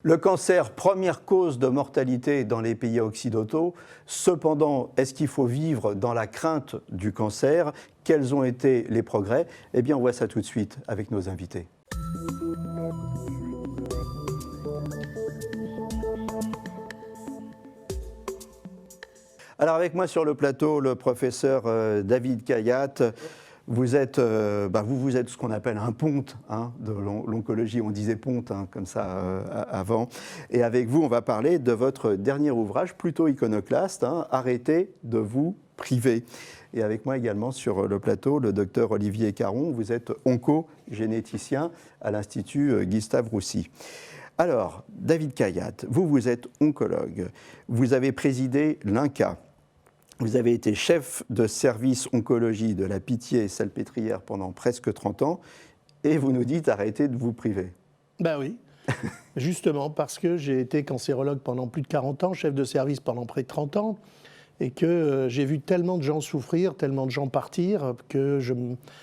Le cancer, première cause de mortalité dans les pays occidentaux. Cependant, est-ce qu'il faut vivre dans la crainte du cancer? Quels ont été les progrès? Eh bien, on voit ça tout de suite avec nos invités. Alors avec moi sur le plateau, le professeur David Kayat. Vous êtes ce qu'on appelle un ponte de l'oncologie, on disait ponte comme ça avant. Et avec vous, on va parler de votre dernier ouvrage, plutôt iconoclaste, Arrêtez de vous priver. Et avec moi également sur le plateau, le docteur Olivier Caron, vous êtes oncogénéticien à l'Institut Gustave Roussy. Alors, David Kayat, vous êtes oncologue, vous avez présidé l'INCa. Vous avez été chef de service oncologie de la Pitié-Salpêtrière pendant presque 30 ans et vous nous dites arrêtez de vous priver. Ben oui, justement parce que j'ai été cancérologue pendant plus de 40 ans, chef de service pendant près de 30 ans et que j'ai vu tellement de gens souffrir, tellement de gens partir que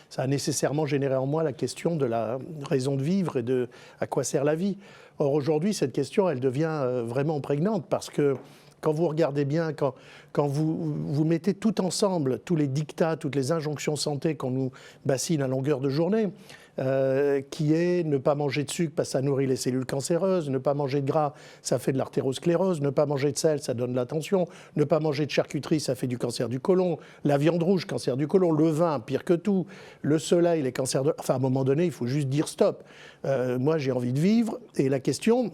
ça a nécessairement généré en moi la question de la raison de vivre et de à quoi sert la vie. Or aujourd'hui, cette question, elle devient vraiment prégnante parce que quand vous regardez bien, quand vous mettez tout ensemble, tous les dictats, toutes les injonctions santé qu'on nous bassine à longueur de journée, qui est ne pas manger de sucre parce que ça nourrit les cellules cancéreuses, ne pas manger de gras, ça fait de l'artérosclérose, ne pas manger de sel, ça donne de la tension, ne pas manger de charcuterie, ça fait du cancer du côlon, la viande rouge, cancer du côlon, le vin, pire que tout, le soleil, les cancers de... Enfin, à un moment donné, il faut juste dire stop. Moi, j'ai envie de vivre et la question,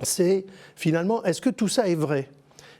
c'est finalement, est-ce que tout ça est vrai ?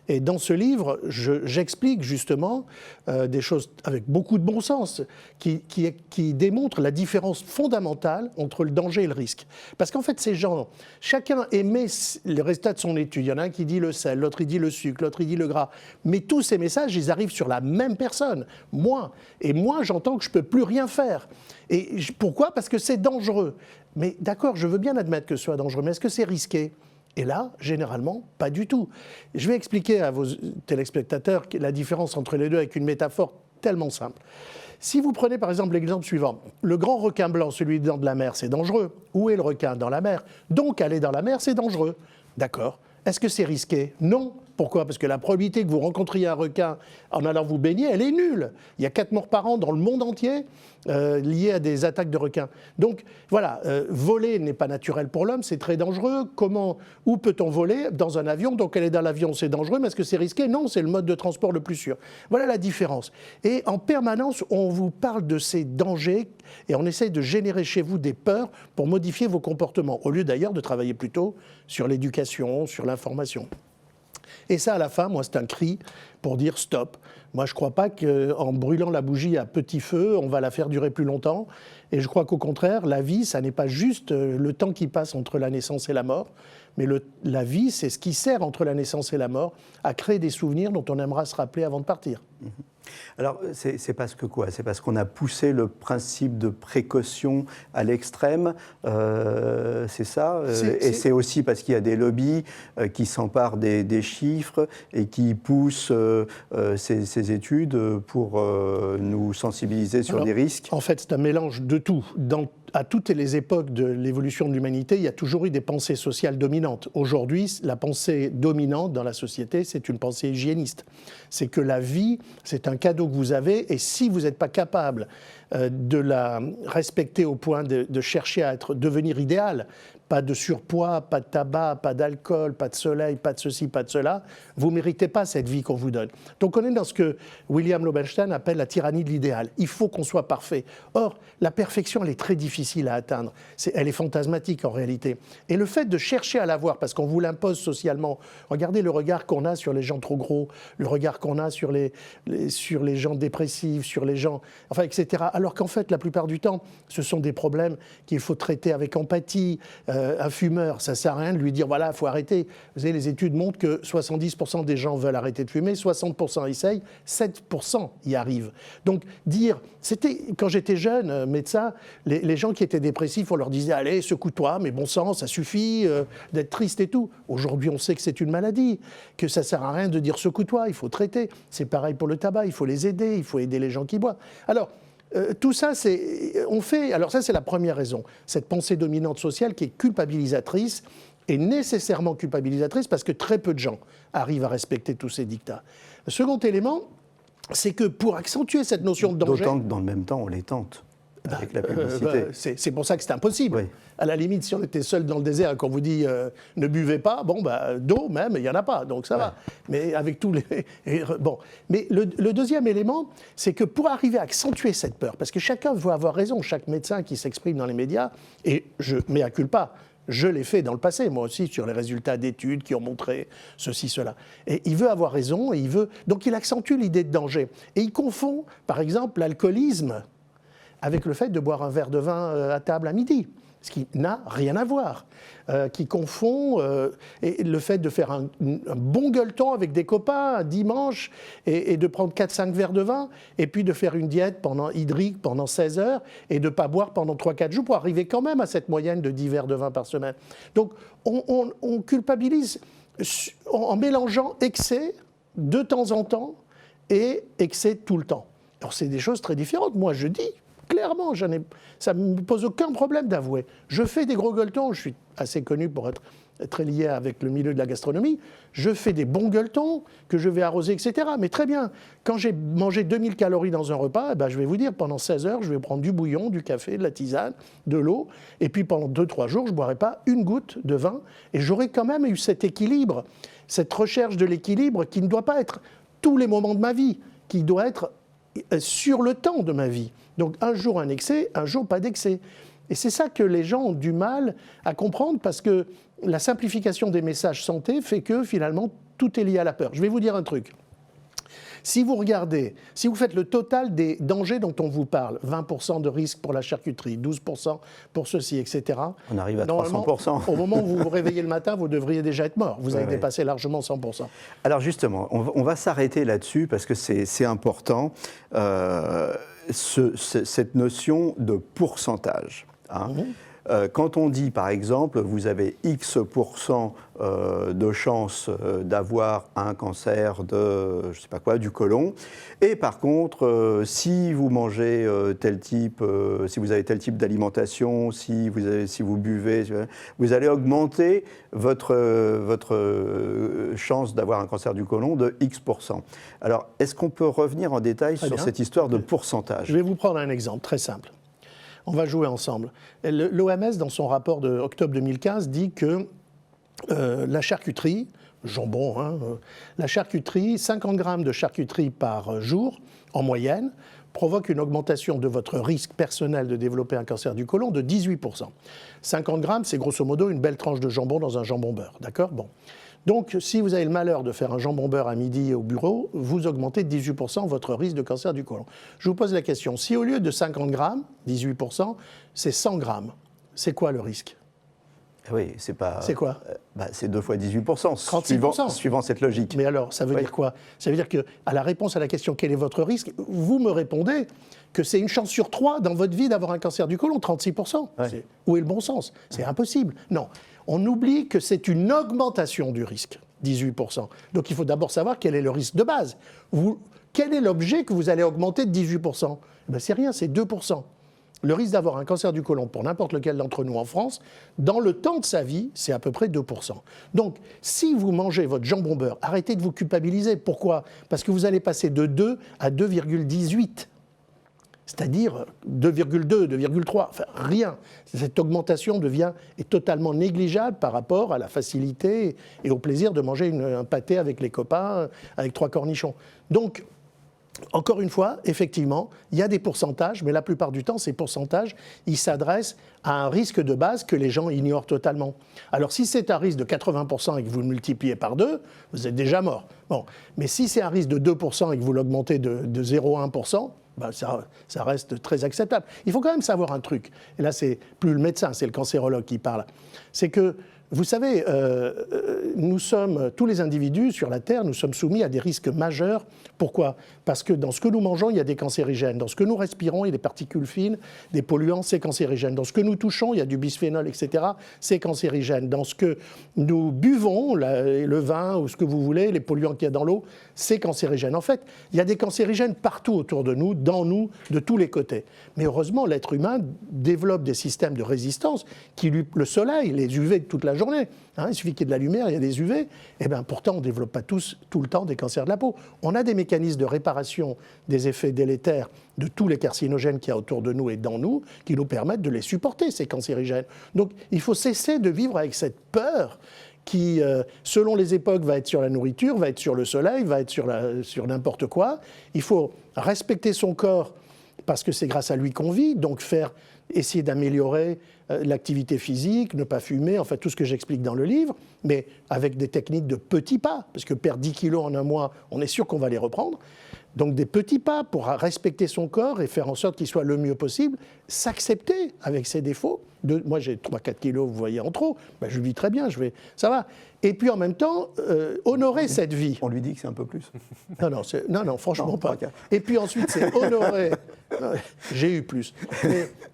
Et dans ce livre, j'explique justement des choses avec beaucoup de bon sens qui démontrent la différence fondamentale entre le danger et le risque. Parce qu'en fait, ces gens, chacun émet les résultats de son étude. Il y en a un qui dit le sel, l'autre il dit le sucre, l'autre il dit le gras. Mais tous ces messages, ils arrivent sur la même personne, moi. Et moi, j'entends que je ne peux plus rien faire. Et pourquoi ? Parce que c'est dangereux. Mais d'accord, je veux bien admettre que ce soit dangereux, mais est-ce que c'est risqué ? Et là, généralement, pas du tout. Je vais expliquer à vos téléspectateurs la différence entre les deux avec une métaphore tellement simple. Si vous prenez par exemple l'exemple suivant, le grand requin blanc, celui dans de la mer, c'est dangereux. Où est le requin ? Dans la mer. Donc aller dans la mer, c'est dangereux. D'accord. Est-ce que c'est risqué ? Non. Pourquoi ? Parce que la probabilité que vous rencontriez un requin en allant vous baigner, elle est nulle. Il y a 4 morts par an dans le monde entier liées à des attaques de requins. Donc voilà, voler n'est pas naturel pour l'homme, c'est très dangereux. Où peut-on voler ? Dans un avion. Donc aller dans l'avion, c'est dangereux, mais est-ce que c'est risqué ? Non, c'est le mode de transport le plus sûr. Voilà la différence. Et en permanence, on vous parle de ces dangers et on essaye de générer chez vous des peurs pour modifier vos comportements, au lieu d'ailleurs de travailler plutôt sur l'éducation, sur l'information. Et ça, à la fin, moi, c'est un cri pour dire stop. Moi, je ne crois pas qu'en brûlant la bougie à petit feu, on va la faire durer plus longtemps. Et je crois qu'au contraire, la vie, ça n'est pas juste le temps qui passe entre la naissance et la mort, mais la vie, c'est ce qui sert entre la naissance et la mort à créer des souvenirs dont on aimera se rappeler avant de partir. Alors, c'est parce que quoi ? C'est parce qu'on a poussé le principe de précaution à l'extrême, c'est ça ? Et c'est aussi parce qu'il y a des lobbies qui s'emparent des chiffres et qui poussent ces études pour nous sensibiliser sur les risques. En fait, c'est un mélange de tout. À toutes les époques de l'évolution de l'humanité, il y a toujours eu des pensées sociales dominantes. Aujourd'hui, la pensée dominante dans la société, c'est une pensée hygiéniste. C'est que la vie, c'est un cadeau que vous avez, et si vous n'êtes pas capable de la respecter au point de chercher à devenir idéal, pas de surpoids, pas de tabac, pas d'alcool, pas de soleil, pas de ceci, pas de cela, vous ne méritez pas cette vie qu'on vous donne. Donc on est dans ce que William Lobenstein appelle la tyrannie de l'idéal. Il faut qu'on soit parfait. Or, la perfection, elle est très difficile à atteindre. Elle est fantasmatique en réalité. Et le fait de chercher à l'avoir, parce qu'on vous l'impose socialement, regardez le regard qu'on a sur les gens trop gros, le regard qu'on a sur les gens dépressifs, sur les gens, enfin, etc. Alors qu'en fait, la plupart du temps, ce sont des problèmes qu'il faut traiter avec empathie. Un fumeur, ça ne sert à rien de lui dire voilà, il faut arrêter. Vous savez, les études montrent que 70% des gens veulent arrêter de fumer, 60% essayent, 7% y arrivent. Donc quand j'étais jeune médecin, les gens qui étaient dépressifs, on leur disait allez, secoue-toi, mais bon sang, ça suffit d'être triste et tout. Aujourd'hui, on sait que c'est une maladie, que ça ne sert à rien de dire secoue-toi, il faut traiter. C'est pareil pour le tabac, il faut les aider, il faut aider les gens qui boivent. Alors, tout ça, alors ça c'est la première raison, cette pensée dominante sociale qui est culpabilisatrice est nécessairement culpabilisatrice parce que très peu de gens arrivent à respecter tous ces dictats. Le second élément, c'est que pour accentuer cette notion de danger... D'autant que dans le même temps, on les tente avec la publicité. C'est pour ça que c'est impossible. Oui. À la limite, si on était seul dans le désert et qu'on vous dit ne buvez pas, d'eau même, il n'y en a pas, donc ça va. Mais avec tous les... Bon. Mais le deuxième élément, c'est que pour arriver à accentuer cette peur, parce que chacun veut avoir raison, chaque médecin qui s'exprime dans les médias, et je mea culpa, je l'ai fait dans le passé, moi aussi, sur les résultats d'études qui ont montré ceci, cela. Et il veut avoir raison, et donc il accentue l'idée de danger. Et il confond, par exemple, l'alcoolisme avec le fait de boire un verre de vin à table à midi, ce qui n'a rien à voir, qui confond et le fait de faire un bon gueuleton avec des copains un dimanche et de prendre 4-5 verres de vin, et puis de faire une diète hydrique pendant 16 heures et de ne pas boire pendant 3-4 jours pour arriver quand même à cette moyenne de 10 verres de vin par semaine. Donc on culpabilise en mélangeant excès de temps en temps et excès tout le temps. Alors c'est des choses très différentes. Moi je dis, clairement, ça ne me pose aucun problème d'avouer. Je fais des gros gueuletons, je suis assez connu pour être très lié avec le milieu de la gastronomie. Je fais des bons gueuletons que je vais arroser, etc. Mais très bien, quand j'ai mangé 2000 calories dans un repas, je vais vous dire, pendant 16 heures, je vais prendre du bouillon, du café, de la tisane, de l'eau, et puis pendant 2-3 jours, je ne boirai pas une goutte de vin, et j'aurai quand même eu cet équilibre, cette recherche de l'équilibre qui ne doit pas être tous les moments de ma vie, qui doit être sur le temps de ma vie. Donc un jour un excès, un jour pas d'excès. Et c'est ça que les gens ont du mal à comprendre parce que la simplification des messages santé fait que finalement tout est lié à la peur. Je vais vous dire un truc. Si vous regardez, si vous faites le total des dangers dont on vous parle, 20% de risque pour la charcuterie, 12% pour ceci, etc. On arrive à 300%. Au moment où vous vous réveillez le matin, vous devriez déjà être mort. Vous avez dépassé largement 100%. Alors justement, on va s'arrêter là-dessus parce que c'est important, cette notion de pourcentage. Hein. Quand on dit, par exemple, vous avez X% de chance d'avoir un cancer de, je sais pas quoi, du côlon, et par contre, si vous mangez tel type, si vous avez tel type d'alimentation, si vous buvez, vous allez augmenter votre chance d'avoir un cancer du côlon de X%. Alors, est-ce qu'on peut revenir en détail sur cette histoire de pourcentage ? Je vais vous prendre un exemple très simple. On va jouer ensemble. L'OMS, dans son rapport de octobre 2015, dit que la charcuterie, jambon, la charcuterie, 50 grammes de charcuterie par jour, en moyenne, provoque une augmentation de votre risque personnel de développer un cancer du côlon de 18%. 50 grammes, c'est grosso modo une belle tranche de jambon dans un jambon beurre, d'accord ? Bon. Donc, si vous avez le malheur de faire un jambon beurre à midi au bureau, vous augmentez de 18% votre risque de cancer du côlon. Je vous pose la question, si au lieu de 50 grammes, 18%, c'est 100 grammes, c'est quoi le risque ? Oui, c'est pas... C'est quoi ? C'est 2 fois 18%, 36%. suivant cette logique. Mais alors, ça veut dire quoi ? Ça veut dire qu'à la réponse à la question « Quel est votre risque ?», vous me répondez que c'est une chance sur 3 dans votre vie d'avoir un cancer du côlon, 36%. Ouais. Où est le bon sens ? C'est impossible. Non. On oublie que c'est une augmentation du risque, 18%. Donc il faut d'abord savoir quel est le risque de base. Quel est l'objet que vous allez augmenter de 18% ? C'est rien, c'est 2%. Le risque d'avoir un cancer du côlon pour n'importe lequel d'entre nous en France, dans le temps de sa vie, c'est à peu près 2%. Donc, si vous mangez votre jambon beurre, arrêtez de vous culpabiliser. Pourquoi ? Parce que vous allez passer de 2 à 2,18. C'est-à-dire 2,2, 2,3, enfin rien. Cette augmentation est totalement négligeable par rapport à la facilité et au plaisir de manger un pâté avec les copains, avec 3 cornichons. Donc, encore une fois, effectivement, il y a des pourcentages, mais la plupart du temps, ces pourcentages, ils s'adressent à un risque de base que les gens ignorent totalement. Alors, si c'est un risque de 80% et que vous le multipliez par 2, vous êtes déjà mort. Bon. Mais si c'est un risque de 2% et que vous l'augmentez de 0,1%, ça reste très acceptable. Il faut quand même savoir un truc, et là, c'est plus le médecin, c'est le cancérologue qui parle, c'est que, vous savez, nous sommes, tous les individus sur la Terre, nous sommes soumis à des risques majeurs. Pourquoi ? Parce que dans ce que nous mangeons, il y a des cancérigènes. Dans ce que nous respirons, il y a des particules fines, des polluants, c'est cancérigène. Dans ce que nous touchons, il y a du bisphénol, etc., c'est cancérigène. Dans ce que nous buvons, le vin ou ce que vous voulez, les polluants qu'il y a dans l'eau, c'est cancérigène. En fait, il y a des cancérigènes partout autour de nous, dans nous, de tous les côtés. Mais heureusement, l'être humain développe des systèmes de résistance qui le soleil, les UV de toute la journée, journée. Hein, il suffit qu'il y ait de la lumière, il y a des UV. Et bien, pourtant, on ne développe pas tous, tout le temps des cancers de la peau. On a des mécanismes de réparation des effets délétères de tous les carcinogènes qu'il y a autour de nous et dans nous, qui nous permettent de les supporter, ces cancérigènes. Donc, il faut cesser de vivre avec cette peur qui, selon les époques, va être sur la nourriture, va être sur le soleil, va être sur n'importe quoi. Il faut respecter son corps parce que c'est grâce à lui qu'on vit, donc essayer d'améliorer l'activité physique, ne pas fumer, enfin tout ce que j'explique dans le livre, mais avec des techniques de petits pas, parce que perdre 10 kilos en un mois, on est sûr qu'on va les reprendre. Donc des petits pas pour respecter son corps et faire en sorte qu'il soit le mieux possible, s'accepter avec ses défauts. Moi j'ai 3-4 kilos, vous voyez, en trop, ben, je vis très bien, ça va. Et puis en même temps, honorer cette vie. On lui dit que c'est un peu plus. Non, franchement pas. Et puis ensuite, c'est honorer. J'ai eu plus.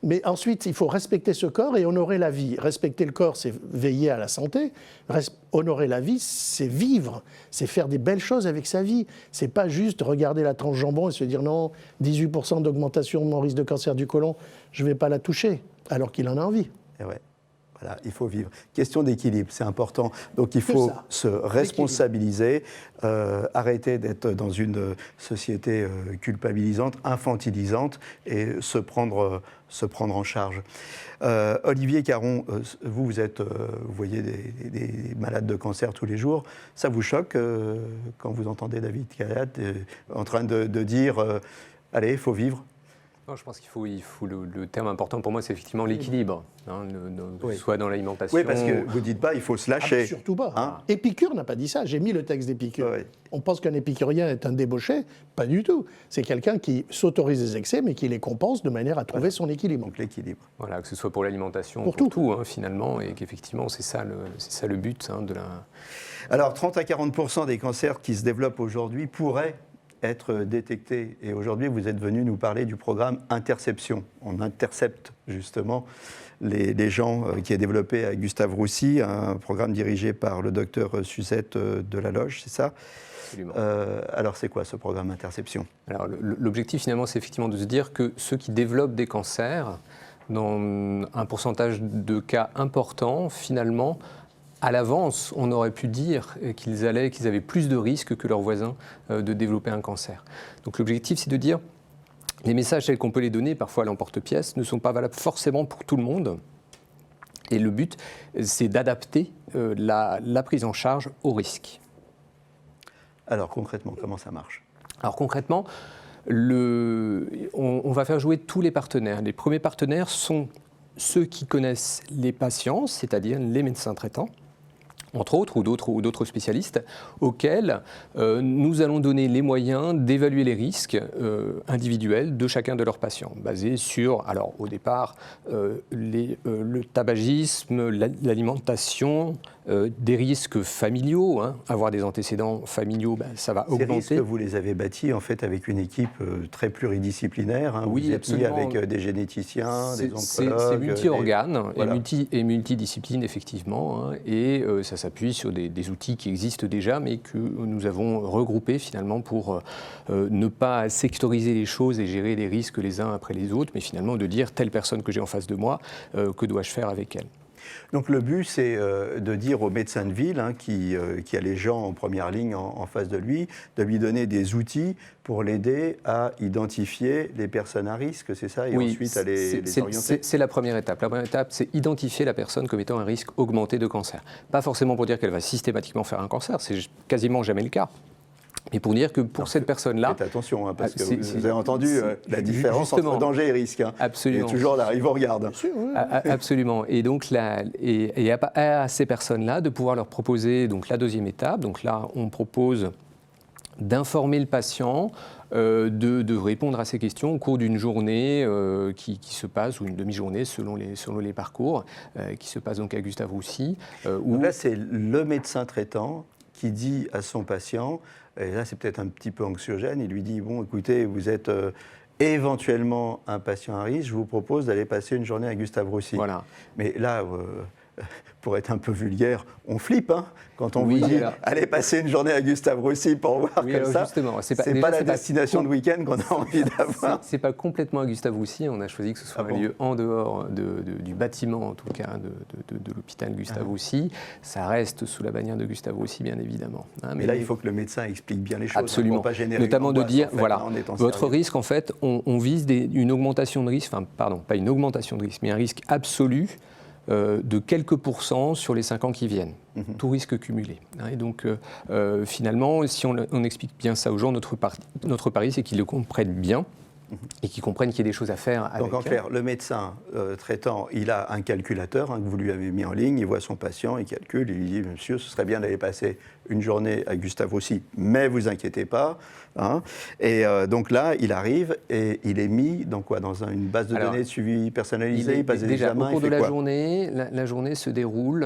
Mais ensuite, il faut respecter ce corps et honorer la vie. Respecter le corps, c'est veiller à la santé. Honorer la vie, c'est vivre. C'est faire des belles choses avec sa vie. C'est pas juste regarder la tranche jambon et se dire non, 18% d'augmentation de mon risque de cancer du côlon, je vais pas la toucher, alors qu'il en a envie. Et ouais. Voilà, il faut vivre. Question d'équilibre, c'est important. Donc il faut se responsabiliser, arrêter d'être dans une société culpabilisante, infantilisante et se prendre en charge. Olivier Caron, vous voyez des malades de cancer tous les jours. Ça vous choque quand vous entendez David Kayat en train de dire allez, il faut vivre? Non, je pense qu'il faut le terme important pour moi, c'est effectivement l'équilibre, hein, soit dans l'alimentation. Oui, parce que vous ne dites pas il faut se lâcher. Surtout pas. Hein, Épicure n'a pas dit ça. J'ai mis le texte d'Épicure. Oui. On pense qu'un épicurien est un débauché. Pas du tout. C'est quelqu'un qui s'autorise des excès, mais qui les compense de manière à trouver son équilibre. Donc l'équilibre. Voilà, que ce soit pour l'alimentation, pour tout hein, finalement, et qu'effectivement, c'est ça le but hein, de la... Alors, 30 à 40% des cancers qui se développent aujourd'hui pourraient être détectés. Et aujourd'hui, vous êtes venu nous parler du programme Interception. On intercepte justement les gens qui est développé à Gustave Roussy, un programme dirigé par le docteur Suzette Delaloge, c'est ça? Absolument. Alors, c'est quoi ce programme Interception? Alors, l'objectif, finalement, c'est effectivement de se dire que ceux qui développent des cancers, dans un pourcentage de cas important, finalement, à l'avance, on aurait pu dire qu'ils avaient plus de risques que leurs voisins de développer un cancer. Donc l'objectif, c'est de dire les messages tels qu'on peut les donner, parfois à l'emporte-pièce, ne sont pas valables forcément pour tout le monde. Et le but, c'est d'adapter la prise en charge au risque. Alors concrètement, comment ça marche? Alors concrètement, on va faire jouer tous les partenaires. Les premiers partenaires sont ceux qui connaissent les patients, c'est-à-dire les médecins traitants, entre autres, ou d'autres spécialistes, auxquels nous allons donner les moyens d'évaluer les risques individuels de chacun de leurs patients, basés sur, alors au départ, le tabagisme, l'alimentation, des risques familiaux, hein. Avoir des antécédents familiaux, ça va augmenter. Ces risques, vous les avez bâtis en fait avec une équipe très pluridisciplinaire, hein. Oui, vous êtes absolument. Mis avec des généticiens, des oncologues. C'est multi-organes voilà. et multidisciplines, effectivement, hein, et ça s'appuie sur des outils qui existent déjà, mais que nous avons regroupés finalement pour ne pas sectoriser les choses et gérer les risques les uns après les autres, mais finalement de dire telle personne que j'ai en face de moi, que dois-je faire avec elle? Donc le but, c'est de dire au médecin de ville, hein, qui a les gens en première ligne en face de lui donner des outils pour l'aider à identifier les personnes à risque, c'est ça? Et oui, ensuite à les orienter? C'est la première étape. La première étape, c'est identifier la personne comme étant un risque augmenté de cancer. Pas forcément pour dire qu'elle va systématiquement faire un cancer, c'est quasiment jamais le cas. Mais pour dire que pour cette personne-là... Faites attention, hein, parce que vous avez entendu la différence justement, entre danger et risque. Hein. Absolument. Et toujours là, ils vous regardent. Absolument. Et donc, à ces personnes-là, de pouvoir leur proposer donc, la deuxième étape. Donc là, on propose d'informer le patient, de répondre à ces questions au cours d'une journée qui se passe, ou une demi-journée selon les parcours, qui se passe donc à Gustave Roussy. Donc là, c'est le médecin traitant qui dit à son patient... Et là, c'est peut-être un petit peu anxiogène. Il lui dit, bon, écoutez, vous êtes éventuellement un patient à risque, je vous propose d'aller passer une journée à Gustave Roussy. Voilà. Mais là, pour être un peu vulgaire, on flippe hein, quand on Oui, vous dit alors- allez passer une journée à Gustave Roussy pour voir Oui, comme alors ça. justement, C'est pas la destination de week-end qu'on a envie d'avoir. C'est pas complètement à Gustave Roussy, on a choisi que ce soit Ah bon un lieu en dehors du bâtiment, en tout cas, de l'hôpital Gustave Roussy. Ça reste sous la bannière de Gustave Roussy, bien évidemment. Hein, Mais là, il faut que le médecin explique bien les choses. Absolument. Pour pas générer Notamment une de angoisse, dire, en fait, voilà, hein, en étant votre sérieux. risque, en fait, on vise une augmentation de risque, enfin, pardon, pas une augmentation de risque, mais un risque absolu de quelques pourcents sur les 5 ans qui viennent, tout risque cumulé. Hein. Et donc, finalement, si on explique bien ça aux gens, notre pari, c'est qu'ils le comprennent bien et qu'ils comprennent qu'il y a des choses à faire avec. Donc en clair, le médecin traitant, il a un calculateur hein, que vous lui avez mis en ligne, il voit son patient, il calcule, il lui dit « Monsieur, ce serait bien d'aller passer une journée à Gustave Roussy, mais vous inquiétez pas. Hein » Et donc là, il arrive et il est mis dans quoi? Dans une base de données de suivi personnalisé, il passe des déjà, examens, au cours il de fait la quoi? journée, la journée se déroule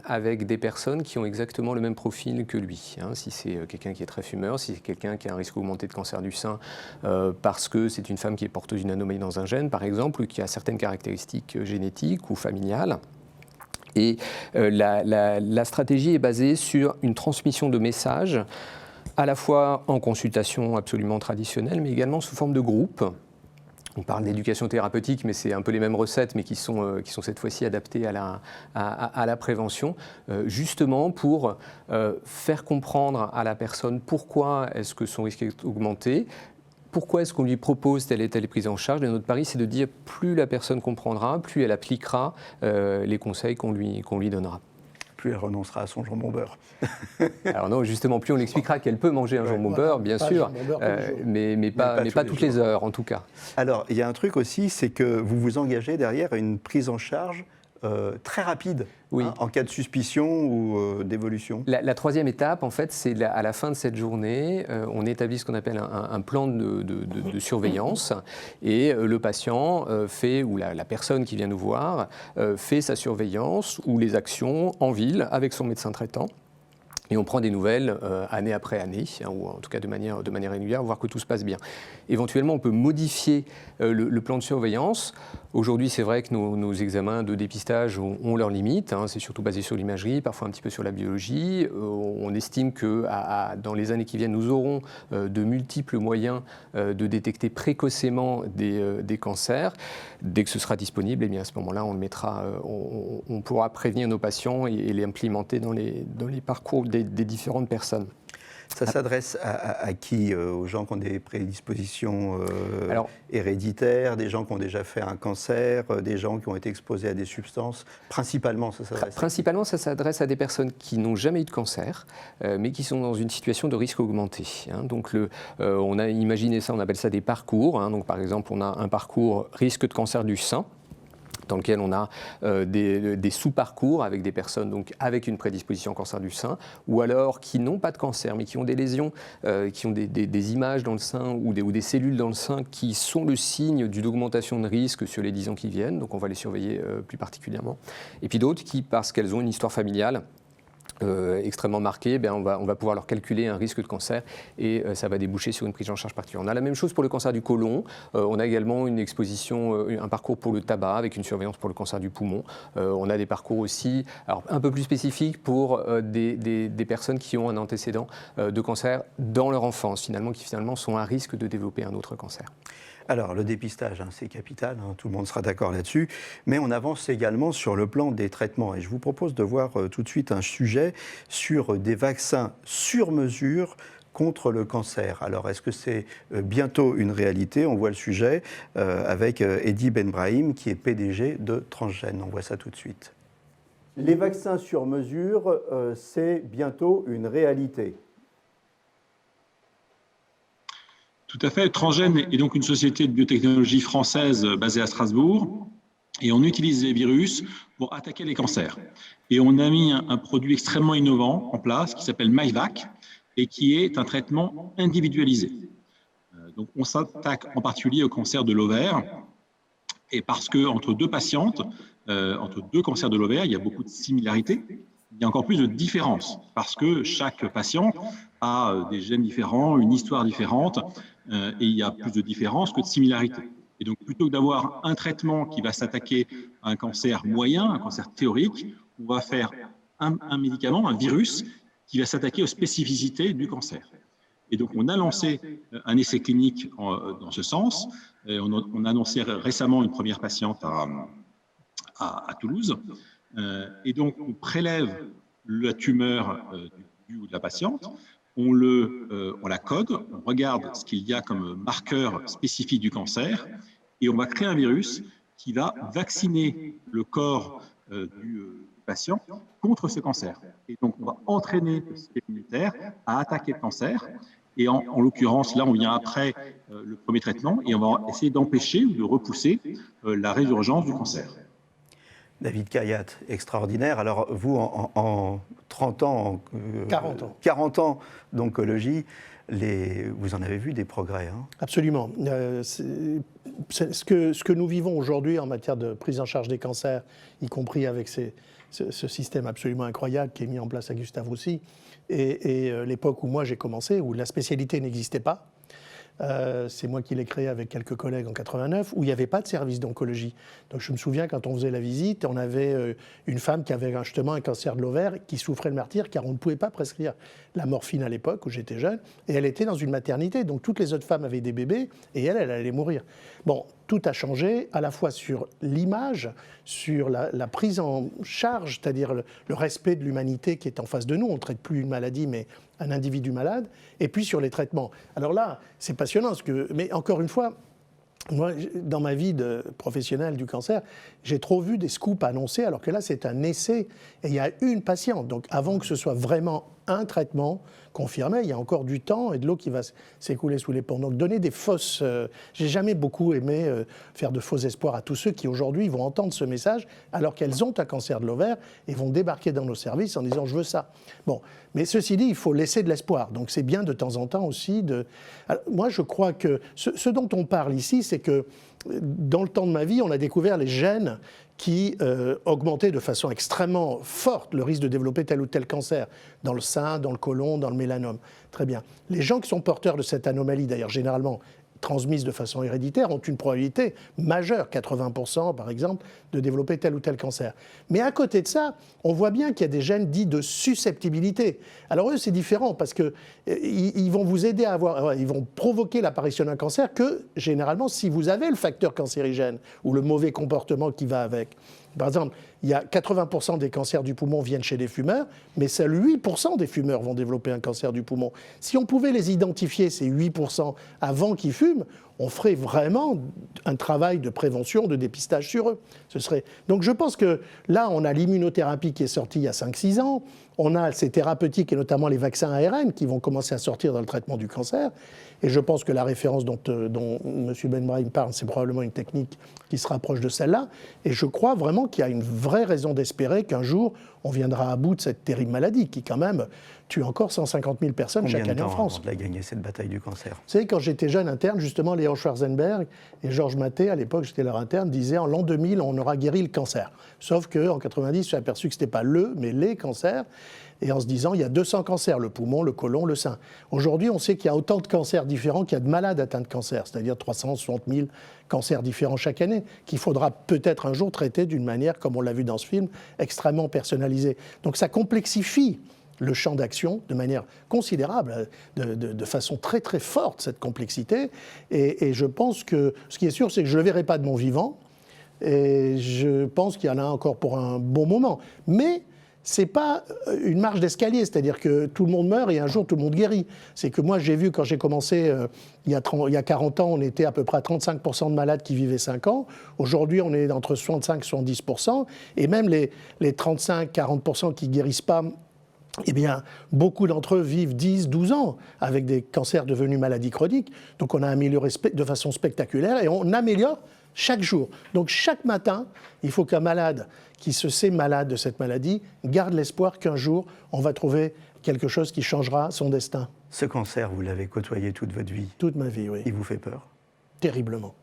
avec des personnes qui ont exactement le même profil que lui. Hein. Si c'est quelqu'un qui est très fumeur, si c'est quelqu'un qui a un risque augmenté de cancer du sein parce que c'est une femme qui est porteuse d'une anomalie dans un gène, par exemple, ou qui a certaines caractéristiques génétiques ou familiales. Et la stratégie est basée sur une transmission de messages, à la fois en consultation absolument traditionnelle, mais également sous forme de groupe. On parle d'éducation thérapeutique, mais c'est un peu les mêmes recettes, mais qui sont cette fois-ci adaptées à la prévention, justement pour faire comprendre à la personne pourquoi est-ce que son risque est augmenté, pourquoi est-ce qu'on lui propose telle et telle prise en charge. Et notre pari, c'est de dire plus la personne comprendra, plus elle appliquera les conseils qu'on lui donnera. Plus elle renoncera à son jambon beurre. Alors non, justement, plus on expliquera qu'elle peut manger un jambon beurre, bien pas sûr, jambon beurre tous les jours. mais pas toutes les heures, en tout cas. Alors, il y a un truc aussi, c'est que vous vous engagez derrière à une prise en charge très rapide Oui. hein, en cas de suspicion ou d'évolution. La troisième étape, en fait, c'est à la fin de cette journée, on établit ce qu'on appelle un plan de surveillance et le patient fait, ou la personne qui vient nous voir, fait sa surveillance ou les actions en ville avec son médecin traitant. Et on prend des nouvelles année après année, hein, ou en tout cas de manière régulière, voir que tout se passe bien. Éventuellement, on peut modifier le plan de surveillance. Aujourd'hui, c'est vrai que nos examens de dépistage ont leurs limites. Hein, c'est surtout basé sur l'imagerie, parfois un petit peu sur la biologie. On estime que dans les années qui viennent, nous aurons de multiples moyens de détecter précocement des cancers. Dès que ce sera disponible, eh bien, à ce moment-là, on le mettra, on pourra prévenir nos patients et l'implémenter dans les parcours des différentes personnes. Ça s'adresse à qui? Aux gens qui ont des prédispositions Alors, héréditaires, des gens qui ont déjà fait un cancer, des gens qui ont été exposés à des substances. Principalement, ça s'adresse. Principalement, ça s'adresse à des personnes qui n'ont jamais eu de cancer, mais qui sont dans une situation de risque augmenté. Hein. Donc, on a imaginé ça, on appelle ça des parcours. Hein. Donc, par exemple, on a un parcours risque de cancer du sein, dans lequel on a des sous-parcours avec des personnes donc, avec une prédisposition au cancer du sein, ou alors qui n'ont pas de cancer, mais qui ont des lésions, qui ont des images dans le sein ou des cellules dans le sein qui sont le signe d'une augmentation de risque sur les 10 ans qui viennent, donc on va les surveiller plus particulièrement. Et puis d'autres qui, parce qu'elles ont une histoire familiale, extrêmement marquée, on va pouvoir leur calculer un risque de cancer et ça va déboucher sur une prise en charge particulière. On a la même chose pour le cancer du côlon, on a également une exposition, un parcours pour le tabac avec une surveillance pour le cancer du poumon. On a des parcours aussi alors, un peu plus spécifiques pour des personnes qui ont un antécédent de cancer dans leur enfance, qui finalement sont à risque de développer un autre cancer. Alors, le dépistage, hein, c'est capital, hein, tout le monde sera d'accord là-dessus, mais on avance également sur le plan des traitements. Et je vous propose de voir tout de suite un sujet sur des vaccins sur mesure contre le cancer. Alors, est-ce que c'est bientôt une réalité? On voit le sujet avec Hedi Benbrahim, qui est PDG de Transgène. On voit ça tout de suite. Les vaccins sur mesure, c'est bientôt une réalité. Tout à fait. Transgène est donc une société de biotechnologie française basée à Strasbourg et on utilise les virus pour attaquer les cancers. Et on a mis un produit extrêmement innovant en place qui s'appelle myvac et qui est un traitement individualisé. Donc on s'attaque en particulier au cancer de l'ovaire et parce qu'entre deux patientes, entre deux cancers de l'ovaire, il y a beaucoup de similarités. Il y a encore plus de différences parce que chaque patient a des gènes différents, une histoire différente et il y a plus de différences que de similarités. Et donc, plutôt que d'avoir un traitement qui va s'attaquer un cancer moyen, un cancer théorique, on va faire un médicament, un virus, qui va s'attaquer aux spécificités du cancer. Et donc, on a lancé un essai clinique dans ce sens. On a annoncé récemment une première patiente à Toulouse. Et donc, on prélève la tumeur de la patiente, on la code, on regarde ce qu'il y a comme marqueur spécifique du cancer, et on va créer un virus qui va vacciner le corps du patient contre ce cancer. Et donc, on va entraîner le système immunitaire à attaquer le cancer. Et en l'occurrence, là, on vient après le premier traitement et on va essayer d'empêcher ou de repousser la résurgence du cancer. David Khayat, extraordinaire. Alors, vous, en 30 ans, 40 ans d'oncologie, vous en avez vu des progrès. Hein? Absolument. Ce que nous vivons aujourd'hui en matière de prise en charge des cancers, y compris avec ce système absolument incroyable qui est mis en place à Gustave Roussy, et l'époque où moi j'ai commencé, où la spécialité n'existait pas, c'est moi qui l'ai créé avec quelques collègues en 89, où il n'y avait pas de service d'oncologie. Donc je me souviens, quand on faisait la visite, on avait une femme qui avait justement un cancer de l'ovaire, qui souffrait le martyre, car on ne pouvait pas prescrire la morphine à l'époque, où j'étais jeune, et elle était dans une maternité, donc toutes les autres femmes avaient des bébés, et elle allait mourir. Bon, tout a changé, à la fois sur l'image, sur la prise en charge, c'est-à-dire le respect de l'humanité qui est en face de nous. On ne traite plus une maladie, mais un individu malade, et puis sur les traitements. Alors là, c'est passionnant, mais encore une fois, moi, dans ma vie de professionnelle du cancer, j'ai trop vu des scoops annoncés, alors que là, c'est un essai, et il y a une patiente. Donc avant que ce soit vraiment un traitement confirmé, il y a encore du temps et de l'eau qui va s'écouler sous les ponts. Donc donner des fausses... j'ai jamais beaucoup aimé faire de faux espoirs à tous ceux qui aujourd'hui vont entendre ce message alors qu'elles ont un cancer de l'ovaire et vont débarquer dans nos services en disant « je veux ça ». Bon, mais ceci dit, il faut laisser de l'espoir. Donc c'est bien de temps en temps aussi de... Alors, moi, je crois que ce dont on parle ici, c'est que dans le temps de ma vie, on a découvert les gènes qui augmentaient de façon extrêmement forte le risque de développer tel ou tel cancer, dans le sein, dans le côlon, dans le mélanome. Très bien. Les gens qui sont porteurs de cette anomalie, d'ailleurs généralement transmises de façon héréditaire, ont une probabilité majeure, 80% par exemple, de développer tel ou tel cancer. Mais à côté de ça, on voit bien qu'il y a des gènes dits de susceptibilité. Alors eux, c'est différent parce qu'ils vont vous aider ils vont provoquer l'apparition d'un cancer que, généralement, si vous avez le facteur cancérigène ou le mauvais comportement qui va avec. Par exemple, il y a 80% des cancers du poumon viennent chez les fumeurs, mais seuls 8% des fumeurs vont développer un cancer du poumon. Si on pouvait les identifier, ces 8%, avant qu'ils fument, on ferait vraiment un travail de prévention, de dépistage sur eux. Donc je pense que là, on a l'immunothérapie qui est sortie il y a 5-6 ans, on a ces thérapeutiques et notamment les vaccins ARN qui vont commencer à sortir dans le traitement du cancer. Et je pense que la référence dont M. Benbrahim parle, c'est probablement une technique qui se rapproche de celle-là. Et je crois vraiment qu'il y a une vraie raison d'espérer qu'un jour, on viendra à bout de cette terrible maladie qui, quand même, tue encore 150 000 personnes chaque année en France. Combien de temps avant de la gagner, cette bataille du cancer? Vous savez, quand j'étais jeune interne, justement, Léon Schwarzenberg et Georges Mathé, à l'époque, j'étais leur interne, disaient en l'an 2000, on aura guéri le cancer. Sauf qu'en 90, je suis aperçu que ce n'était pas mais les cancers. Et en se disant, il y a 200 cancers, le poumon, le côlon, le sein. Aujourd'hui, on sait qu'il y a autant de cancers différents qu'il y a de malades atteints de cancer, c'est-à-dire 360 000 cancers différents chaque année, qu'il faudra peut-être un jour traiter d'une manière, comme on l'a vu dans ce film, extrêmement personnalisée. Donc ça complexifie le champ d'action de manière considérable, de façon très très forte, cette complexité. Et je pense que, ce qui est sûr, c'est que je ne le verrai pas de mon vivant, et je pense qu'il y en a encore pour un bon moment. Mais ce n'est pas une marche d'escalier, c'est-à-dire que tout le monde meurt et un jour tout le monde guérit. C'est que moi j'ai vu quand j'ai commencé il y a 40 ans, on était à peu près à 35% de malades qui vivaient 5 ans. Aujourd'hui on est entre 65 et 70%. Et même les 35-40% qui ne guérissent pas, eh bien, beaucoup d'entre eux vivent 10-12 ans avec des cancers devenus maladies chroniques. Donc on a amélioré de façon spectaculaire et on améliore chaque jour. Donc chaque matin, il faut qu'un malade qui se sait malade de cette maladie garde l'espoir qu'un jour, on va trouver quelque chose qui changera son destin. Ce cancer, vous l'avez côtoyé toute votre vie? Toute ma vie, oui. Il vous fait peur? Terriblement.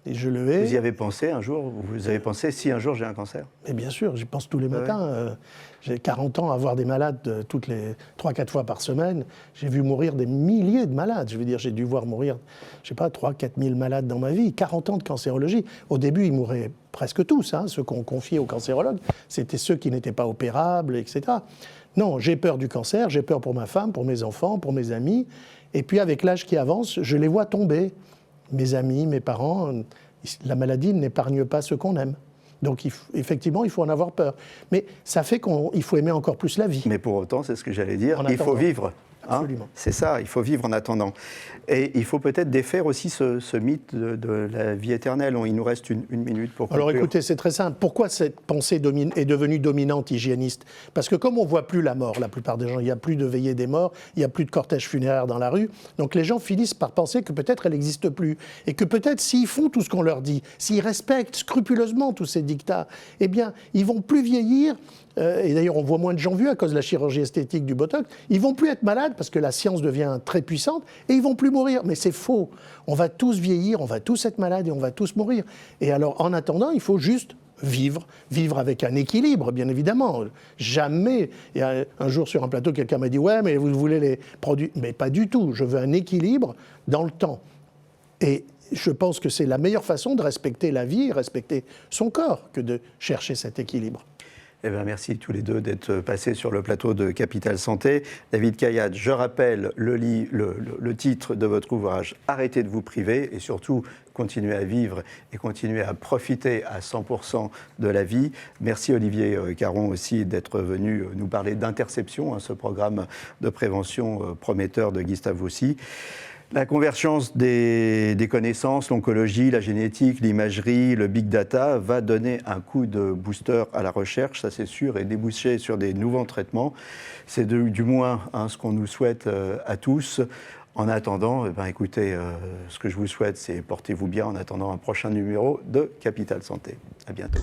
et je le hais. Vous y avez pensé un jour? Vous avez pensé, si un jour j'ai un cancer? Et bien sûr, j'y pense tous les matins. J'ai 40 ans à voir des malades toutes les 3-4 fois par semaine. J'ai vu mourir des milliers de malades. Je veux dire, j'ai dû voir mourir, je sais pas, 3-4 000 malades dans ma vie. 40 ans de cancérologie. Au début, ils mouraient presque tous, hein, ceux qu'on confiait aux cancérologues. C'était ceux qui n'étaient pas opérables, etc. Non, j'ai peur du cancer, j'ai peur pour ma femme, pour mes enfants, pour mes amis. Et puis, avec l'âge qui avance, je les vois tomber. Mes amis, mes parents, la maladie n'épargne pas ceux qu'on aime. Donc, effectivement, il faut en avoir peur. Mais ça fait qu'il faut aimer encore plus la vie. Mais pour autant, c'est ce que j'allais dire, En il faut attendant. vivre. Hein, Absolument. c'est ça, il faut vivre en attendant. Et il faut peut-être défaire aussi ce mythe de la vie éternelle. Il nous reste une minute pour conclure. Alors écoutez, c'est très simple. Pourquoi cette pensée est devenue dominante hygiéniste? Parce que comme on ne voit plus la mort, la plupart des gens, il n'y a plus de veillée des morts, il n'y a plus de cortège funéraire dans la rue, donc les gens finissent par penser que peut-être elle n'existe plus. Et que peut-être s'ils font tout ce qu'on leur dit, s'ils respectent scrupuleusement tous ces dictats, eh bien, ils ne vont plus vieillir. Et d'ailleurs, on voit moins de gens vieux à cause de la chirurgie esthétique du Botox. Ils vont plus être malades parce que la science devient très puissante et ils vont plus mourir. Mais c'est faux. On va tous vieillir, on va tous être malades et on va tous mourir. Et alors, en attendant, il faut juste vivre avec un équilibre, bien évidemment. Jamais, il y a un jour sur un plateau, quelqu'un m'a dit « Ouais, mais vous voulez les produits ?» Mais pas du tout. Je veux un équilibre dans le temps. Et je pense que c'est la meilleure façon de respecter la vie et respecter son corps que de chercher cet équilibre. Eh bien, merci tous les deux d'être passés sur le plateau de Capital Santé. David Kayat, je rappelle le titre de votre ouvrage « Arrêtez de vous priver » et surtout continuez à vivre et continuez à profiter à 100% de la vie. Merci Olivier Caron aussi d'être venu nous parler d'Interception, ce programme de prévention prometteur de Gustave Roussy. La convergence des connaissances, l'oncologie, la génétique, l'imagerie, le big data va donner un coup de booster à la recherche, ça c'est sûr, et déboucher sur des nouveaux traitements. C'est du moins ce qu'on nous souhaite à tous. En attendant, écoutez, ce que je vous souhaite, c'est portez-vous bien en attendant un prochain numéro de Capital Santé. À bientôt.